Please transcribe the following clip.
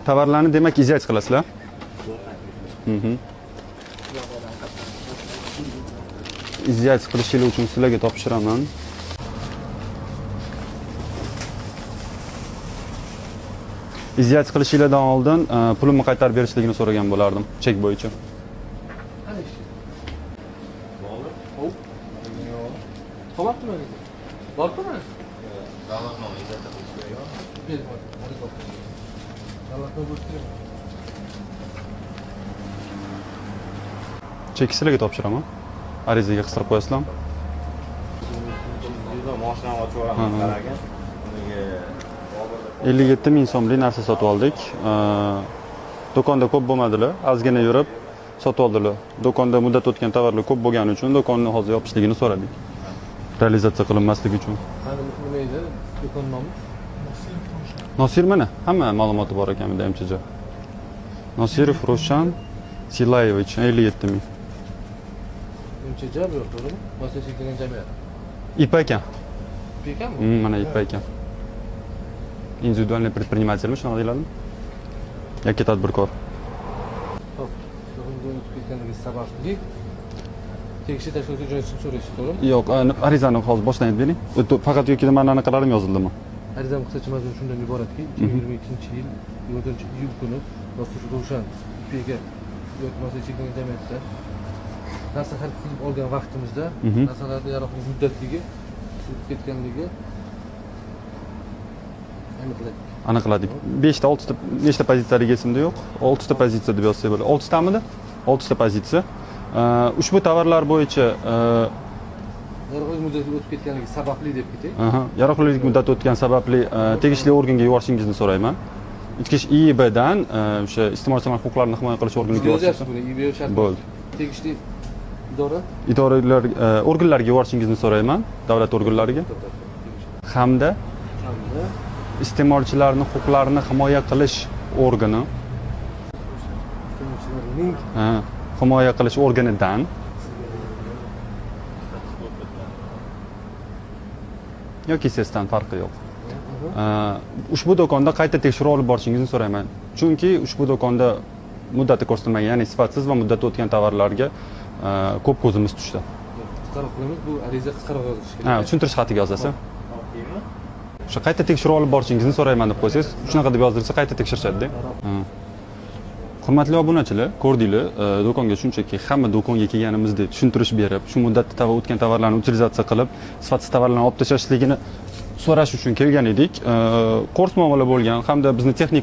Tovarlarni demak izlay qilasizlar. Izlay qilishingiz uchun sizlarga topshiraman. İzlay qilishingizdan oldin pulimni qaytarib berishligini so'ragan bo'lardim, chek bo'yicha. Cheki sizlarga topshiraman. Arizaga qistirib qo'yasizlar. Mashinani ochib yuboraman qaragin. 57 ming so'mlik narsa sotib oldik. Do'konda ko'p bo'lmadilar, ozgina yurib sotib oldilar. Do'konda muddat o'tgan tovarlar ko'p bo'lgani uchun do'konni hozir yopishligini so'radik. Realizatsiya qilinmasligi uchun. Nima edi? Do'kon nomi? Nosir mana hamma ma'lumoti bor ekan bunda MCJ. Nosirov Rushan Silayevich 57 ming. MCJ bu yo'q, to'g'rimi? Boshqa degan jamiyat. IPA ekan. Ekanmi? Mana IPA ekan. Individualniy предпринимательmi shunaqa deyiladi? Yoki tadbirkor. Xo'p, bunga o'tib ketganligi sababli tegishli tashkilotga joylashish so'raysiz, to'g'rimi? Yo'q, arizani hozir boshdan aytib bering. Faqat yoki mana anaqalarim yozildimi? Arizam qisqacha mazmun shundan iboratki, 2022-yil 7-iyul kuni Nosir Rushan IPga yoki Nosir degan jamiyatda narsa xarid qilib olgan vaqtimizda narsalarni yaroqli muddatligi o'tib ketganligi aniqladik. 5 ta 6 ta nechta pozitsiyaligi esimda yo'q. 6 ta pozitsiya deb yozsak bo'ladi. 6 tamidi? 6 ta pozitsiya. Ushbu tovarlar bo'yicha yaroqli muddati o'tib ketganligi sababli deb ketay. Yaroqlilik muddati o'tgan sababli tegishli organga yuborishingizni so'rayman. Ichki ish IIBdan o'sha iste'molchilar huquqlarini himoya qilish organiga yuborishingiz buni IIB shart bo'ldi. Tegishli idoralar organlarga yuborishingizni so'rayman, davlat organlariga. Hamda iste'molchilarning huquqlarini himoya qilish organi himoya qilish organidan yoki SESdan farqi yo'q. Ushbu do'konda qayta tekshiruv olib borishingizni so'rayman. Chunki ushbu do'konda muddati ko'rsatilmagan, ya'ni sifatsiz va muddati o'tgan tovarlarga ko'p ko'zimiz tushdi. Qisqaroq qilamiz, bu ariza qisqaroq yozish kerak. Tushuntirish xatiga yozasiz. O'sha qayta tekshiruv olib borishingizni so'rayman deb qo'ysangiz, shunaqa deb yozdirsa qayta tekshirishadi-da. Hurmatli obunachilar, ko'rdinglar, do'konga shunchaki hamma do'konga kelganimizdek tushuntirish berib, shu muddatda o'tgan tovarlarni utilizatsiya qilib, sifatsiz tovarlarni olib tashlashligini so'rash uchun kelgan edik. Qo'rs muomala bo'lgan hamda bizni texnik